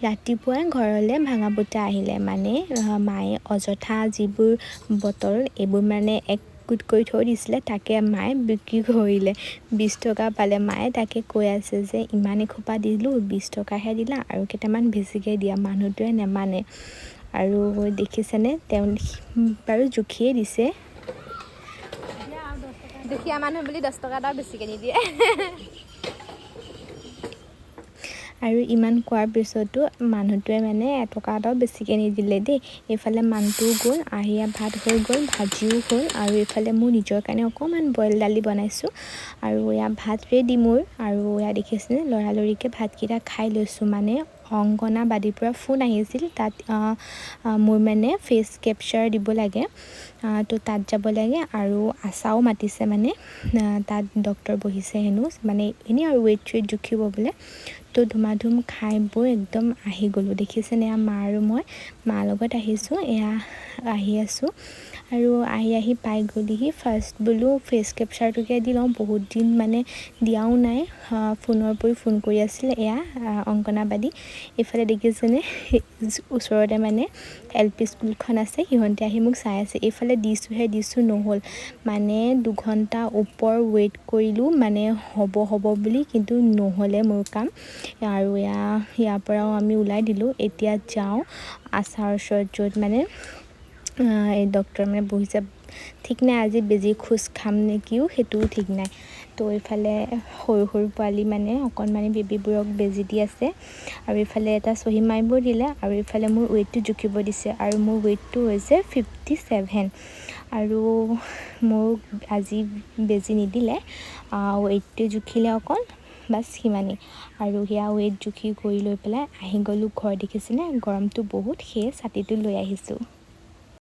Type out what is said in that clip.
ৰাতিপুৱাই ঘৰলৈ ভাঙা পুতা আহিলে মানে মায়ে অযথা যিবোৰ বটল এইবোৰ মানে এক গোট কৰি থৈ দিছিলে তাকে মায়ে বিক্ৰী কৰিলে 20 টকা পালে মায়ে তাকে কৈ আছে যে ইমান এখোপা দিলোঁ 20 টকাহে দিলা আৰু কেইটামান বেছিকৈ দিয়া মানুহটোৱে নেমানে আৰু দেখিছেনে তেওঁ বাৰু জুখিয়ে দিছে দুখীয়া মানুহ বুলি 10 টকা এটা বেছিকৈ নিদিয়ে আৰু ইমান কোৱাৰ পিছতো মানুহটোৱে মানে এটকা এটাও বেছিকৈ নিদিলে দেই এইফালে মানুহটোও গ'ল আহি ভাত হৈ গ'ল ভাজিও হ'ল আৰু এইফালে মোৰ নিজৰ কাৰণে অকণমান বইল দালি বনাইছোঁ আৰু এয়া ভাত ৰেডি মোৰ আৰু এয়া দেখিছেনে লৰালৰিকৈ ভাতকেইটা খাই লৈছোঁ মানে অংগনাবাদীৰ পৰা ফোন আহিছিল তাত মোৰ মানে ফেচ কেপচাৰ দিব লাগে তো তাত যাব লাগে আৰু আশাও মাতিছে মানে তাত ডক্টৰ বহিছে হেনো মানে এনেই আৰু ৱেইট জুখিব বোলে তো ধুমাধুম খাই বৈ একদম আহি গ'লোঁ দেখিছেনে এয়া মা আৰু মই মাৰ লগত আহিছোঁ এয়া আহি আছোঁ আৰু আহি পাই গ'লিহি ফাৰ্ষ্ট বোলো ফেচ কেপচাৰটোকে দি লওঁ বহুত দিন মানে দিয়াও নাই ফোনৰ পৰি ফোন কৰি আছিলে এয়া অংগনাবাদী এইফালে দেখিছেনে ওচৰতে মানে LP স্কুলখন আছে সিহঁতে আহি মোক চাই আছে এইফালে দিছোঁ নহ'ল মানে 2 ঘণ্টা ওপৰ ৱেইট কৰিলোঁ মানে হ'ব বুলি কিন্তু নহ'লে মোৰ কাম আৰু ইয়াৰ পৰাও আমি ওলাই দিলোঁ এতিয়া যাওঁ আশাৰ ওচৰত য'ত মানে এই ডক্টৰ মানে বহিছে ঠিক নাই আজি বেজি খোজ খাম নেকিও সেইটোও ঠিক নাই তো এইফালে সৰু পোৱালি মানে অকণমানি বেবীবোৰক বেজি দি আছে আৰু এইফালে এটা চহী মাৰিব দিলে আৰু এইফালে মোৰ ৱেইটটো জুখিব দিছে আৰু মোৰ ৱেইটটো হৈছে 57 আৰু মোক আজি বেজি নিদিলে ৱেইটটো জুখিলে অকল বাছ সিমানেই আৰু সেয়া ৱেইট জুখি কৰি লৈ পেলাই আহি গ'লোঁ ঘৰ দেখিছেনে গৰমটো বহুত সেয়ে ছাতিটো লৈ আহিছোঁ